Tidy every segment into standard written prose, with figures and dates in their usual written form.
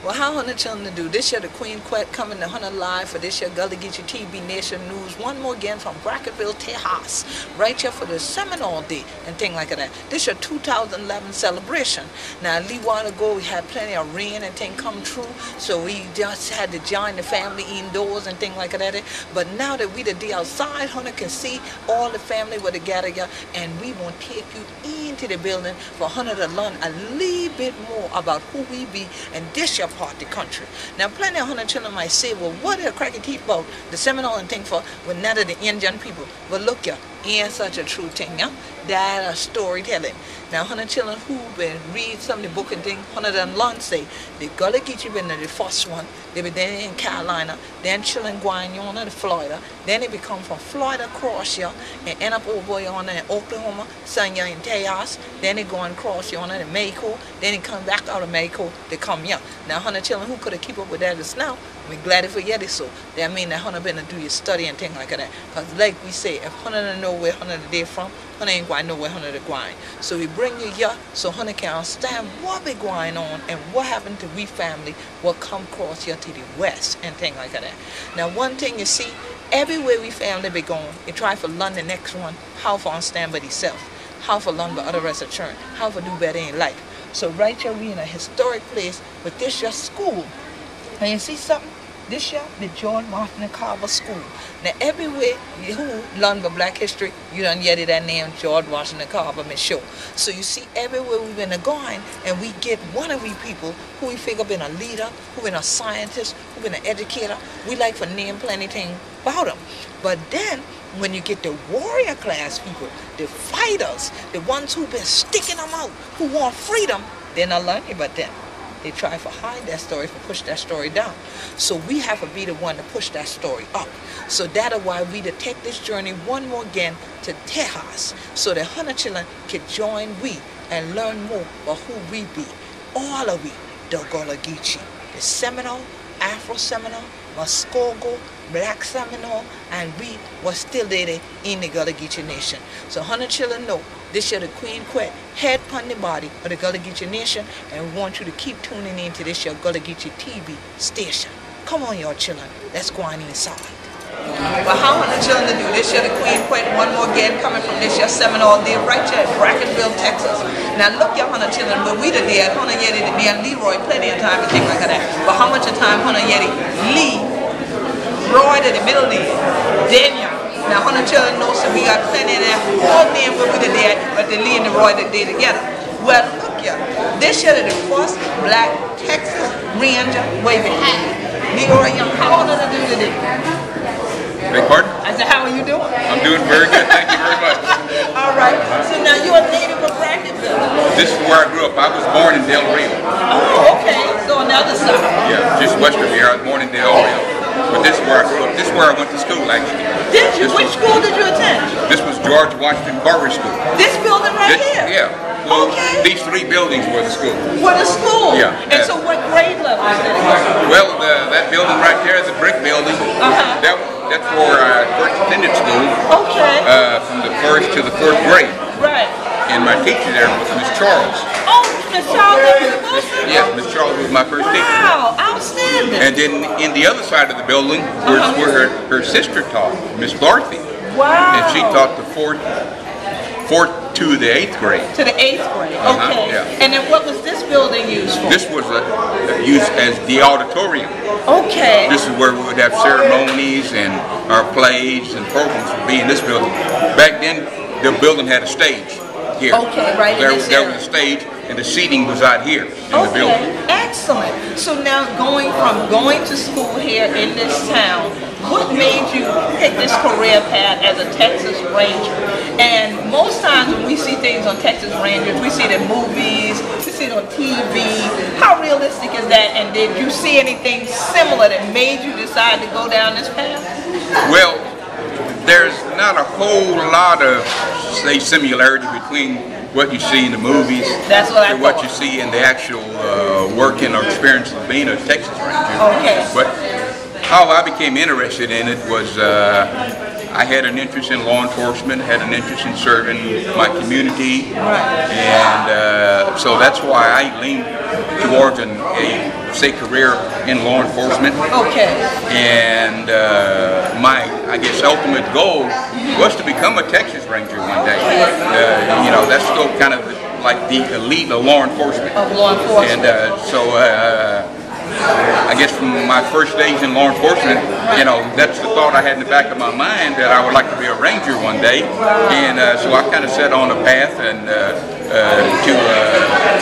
Well, how Hunter children to do? This year the Queen Quet coming to Hunter Live for this year Gullah Geechee TV Nation News. One more again from Brackettville, Texas. Right here for the Seminole Day and thing like that. This year 2011 celebration. Now, a little while ago we had plenty of rain and thing come true. So we just had to join the family indoors and thing like that. But now that we the day outside, Hunter can see all the family were together here. And we want to take you into the building for Hunter to learn a little bit more about who we be and this year part of the country. Now, plenty of Hunter children might say, well, what are cracky teeth about the Seminole and thing for with none of the Indian people? But look, yeah, ain't such a true thing, yeah? That a storytelling. Now, Hunter children who been read some of the book and thing, Hunter done learn say, the Gullah Geechee been the first one. They been then in Carolina, then children going on to Florida, then they become from Florida across here and end up over on in Oklahoma, some here in Tejas, then they going across here on in Mexico, then they come back out of Mexico, they come here. Now, Hunter children who could have keep up with that just now, we're glad if we get it so. That mean that Hunter been to do your study and things like that. Because like we say, if Hunter don't know where Hunter they from, Hunter ain't going to know where Hunter they going. So we bring you here so Hunter can understand what be going on and what happened to we family, what come across here to the west and things like that. Now, one thing you see, everywhere we family be going, you try for learn the next one, how for understand by themselves, how for learn by other rest of church, how for do better in life. So right here we in a historic place with this your school. And you see something? This year, the George Washington Carver School. Now, everywhere who learn about Black history, you done get that name, George Washington Carver, Miss Show. So you see, everywhere we've been going, and we get one of we people who we figure been a leader, who been a scientist, who been an educator. We like for name plenty thing about them. But then, when you get the warrior class people, the fighters, the ones who been sticking them out, who want freedom, they're not learning about them. They try to hide that story, for push that story down. So we have to be the one to push that story up. So that's why we to take this journey one more again to Texas, so that Hunter children can join we and learn more about who we be. All of we, the Gullah Geechee, the Seminole, Afro-Seminole, Muskogee, Black Seminole, and we was still there in the Gullah Geechee Nation. So Hunter children know this year the Queen Quet head upon the body of the Gullah Geechee Nation, and we want you to keep tuning into this year Gullah Geechee TV station. Come on, y'all children, let's go on inside. But how Hunter children to do this year the Queen Quet one more again coming from this year Seminole Day right here at Brackettville, Texas. Now look, y'all Hunter children, when we the dead, Hunter Yeti the dead Leroy plenty of time and things like that. But how much of time Hunter Yeti Lee Roy to the middle there, then y'all. Now, Hunter children know, so we got plenty of that whole name where we the dead, but the Lee and the Roy that day together. Well, look here, this year the first Black Texas Ranger waving hat. Leroy Young, how old are you today? Beg pardon? I said, how are you doing? I'm doing very good, thank you very much. All right, so now you're a native of Brackettville. This is where I grew up. I was born in Del Rio. Oh, okay, so on the other side. Yeah, just west of here. I was born in Del Rio. But this is where I grew up. This is where I went to school, actually. Did you? Which school did you attend? This was George Washington Carver School. This building right here? Yeah. Well, okay. These three buildings were the school. Were the school? Yeah. And so what grade level is that? Well, that building right there, the brick building, that's where I first attended school. Okay. From the first to the fourth grade. Right. And my teacher there was Miss Charles. Oh, Miss Charles was the Yes, Miss Charles was my first teacher. Wow, outstanding. And then in the other side of the building was where her sister taught, Miss Dorothy. Wow. And she taught the fourth to the 8th grade. To the 8th grade, okay. Yeah. And then what was this building used for? This was used as the auditorium. Okay. This is where we would have ceremonies and our plays and programs would be in this building. Back then, the building had a stage here. Okay, right there was a stage, and the seating was out here in the building. Excellent. So now going to school here in this town, what made you pick this career path as a Texas Ranger? And most times when we see things on Texas Rangers, we see it in movies, we see it on TV. How realistic is that? And did you see anything similar that made you decide to go down this path? Well, there's not a whole lot of, say, similarity between what you see in the movies and what you see in the actual working or experience of being a Texas Ranger. Okay. But how I became interested in it was I had an interest in law enforcement, had an interest in serving my community, and so that's why I leaned towards a say career in law enforcement. Okay. And my, I guess, ultimate goal was to become a Texas Ranger one day. You know, that's still kind of like the elite of law enforcement. Of law enforcement. And so I guess from my first days in law enforcement, you know, that's the thought I had in the back of my mind, that I would like to be a ranger one day. And so I kind of set on a path and to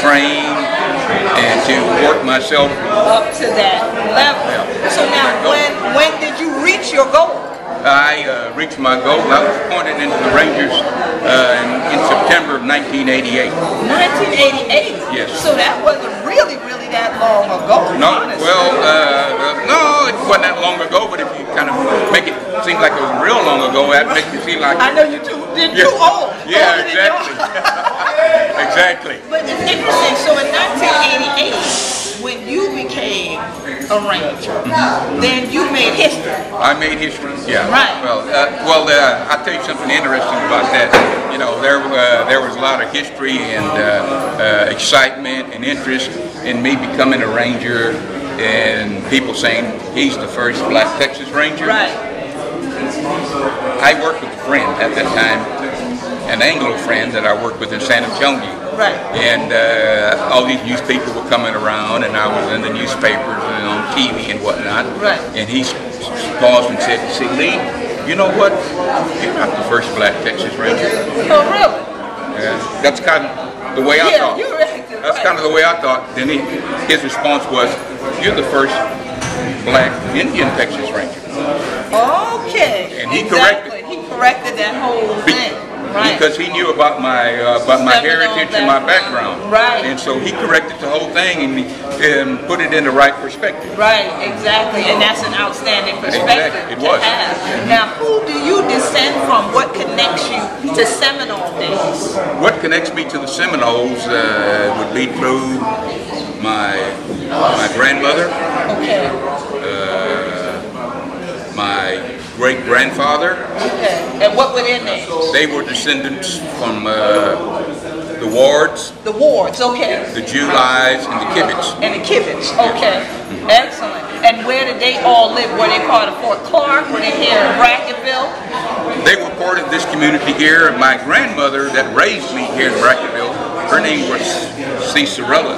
train and to work myself up to that level. Yeah. So now, when did you reach your goal? I reached my goal. I was appointed into the Rangers in September of 1988. 1988? Yes. So that wasn't really that long ago. No, honestly. well, no, it wasn't that long ago, but if you kind of make it seem like it was real long ago, that makes it seem like... I know you too old. Yeah, exactly. Exactly. But it's interesting, so in 1988, when you became a ranger, then you made history. I made history, yeah. Right. Well, I'll tell you something interesting about that. You know, there was a lot of history and excitement and interest in me becoming a ranger, and people saying he's the first black Texas Ranger. Right. I worked with a friend at that time, an Anglo friend that I worked with in San Antonio. Right. And all these newspapers were coming around, and I was in the newspapers and on TV and whatnot. Right. And he paused and said, "See, Lee, you know what? You're not the first black Texas Ranger." Oh, really? That's kind of the way I thought. You're right. That's kind of the way I thought. Then his response was, "You're the first black Indian Texas Ranger." Okay. And he corrected that whole thing. Right. Because he knew about my heritage and my background. Right. And so he corrected the whole thing and put it in the right perspective. Right, exactly. And that's an outstanding perspective. Exactly. It was. To have. Now, who do you descend from? What connects you to Seminole days? What connects me to the Seminoles would be through my grandmother. Okay. My great-grandfather. Okay. And what were their names? They were descendants from the Wards. The Wards, okay. The Juleis and the Kibbets. And the Kibbets, okay. Excellent. And where did they all live? Were they part of Fort Clark? Were they here in Bracketville? They were part of this community here. My grandmother that raised me here in Bracketville, her name was Cicerella.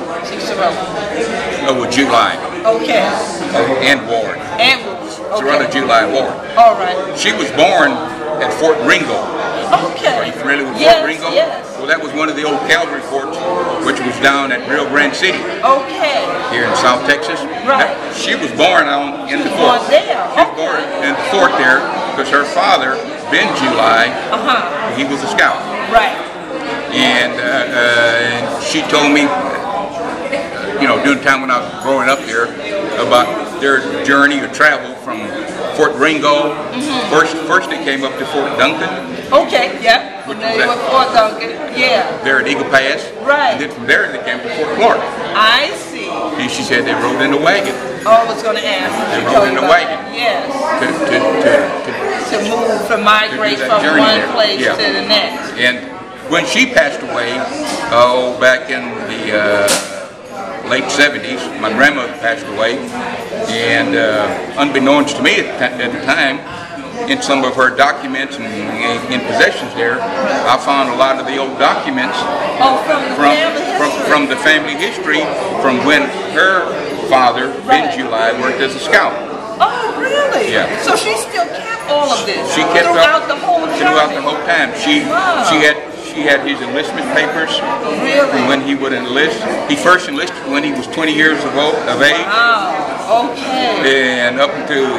Oh, July. Okay. And Ward. And Ward. Cicerella July Ward. All right. She was born at Fort Ringo. Okay. Are you familiar with Fort Ringo? Yes. Well, that was one of the old cavalry forts, which was down at Rio Grande City. Okay. Here in South Texas. Right. She was born in the fort. There. She was born in the fort there because her father, Ben July, he was a scout. Right. And she told me, you know, during the time when I was growing up here, about their journey or travel from Fort Ringo. First they came up to Fort Duncan. Okay, yeah. Familiar with Fort Duncan. Yeah. There at Eagle Pass. Right. And then from there they came to Fort Clark. I see. And she said they rode in the wagon. Oh, I was going to ask. They rode in the wagon. Yes. To move, to migrate from one place to the next. And when she passed away, back in the late 70s, my grandmother passed away, and unbeknownst to me at the time, in some of her documents and in possessions there, I found a lot of the old documents from the family history from when her father, Ben July, worked as a scout. Oh, really? Yeah. So she still kept all of this she kept throughout the whole time? Throughout the whole time. She had his enlistment papers from when he would enlist. He first enlisted when he was 20 years of age. Wow. Okay. And up to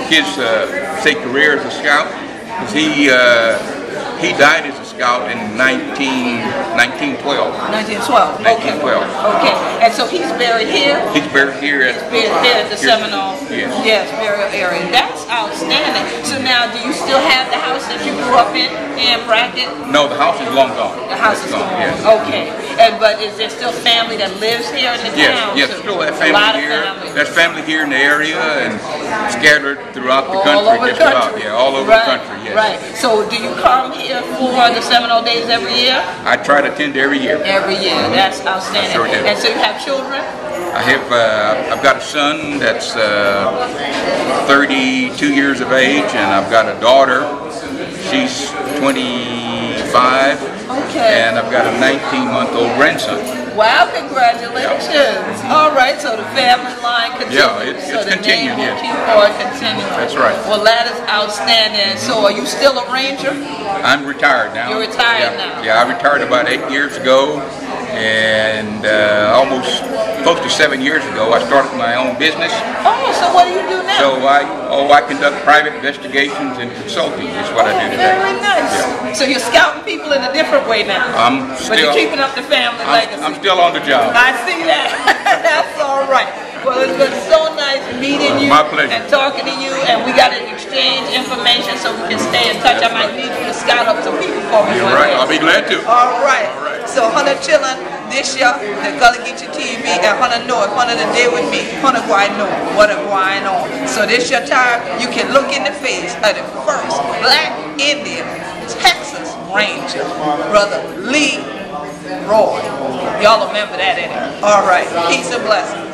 his career as a scout, because he died as a scout in 1912. 1912. Okay. 1912. Okay. And so he's buried here? He's buried here at the Seminole. Yes, burial area. That's outstanding. So now, do you still have the house that you grew up in Brackett? No, the house is long gone. The house is gone. Yes. Okay. But is there still family that lives here in the town? Yes, still that family here. There's family here in the area and scattered throughout the country. All over the country. All over the country, yes. Right. So do you come here for the Seminole Days every year? I try to attend every year. Every year. That's outstanding. Sure do. And so you have children? I have, I've got a son that's 32 years of age, and I've got a daughter. She's 25. Okay. And I've got a 19-month-old grandson. Wow, congratulations. Yeah. All right, so the family line continues. Yeah, it's continuing, yes. Keep on continuing. That's right. Well, that is outstanding. So are you still a ranger? I'm retired now. You're retired now? Yeah, I retired about 8 years ago, and almost close to 7 years ago, I started my own business. Oh, so what do you do now? So I conduct private investigations and consulting is what I do today. Very nice. Yeah. So you're scouting people in a different way now. But you're keeping up the family legacy. I'm still on the job. I see that. That's all right. Well, it's been so nice meeting you. My pleasure. And talking to you, and we got to exchange information so we can stay in touch. I might need you to scout up some people for me. You're right. I'll be glad to. All right. So, Hunter chillin' this year, the Gullah Geechee TV, and Hunter know it. Hunter today with me. Hunter going know what is going on. So this your time. You can look in the face of the first Black Indian Texas Ranger, Brother Lee Roy. Y'all remember that, innit? All right. Peace and blessings.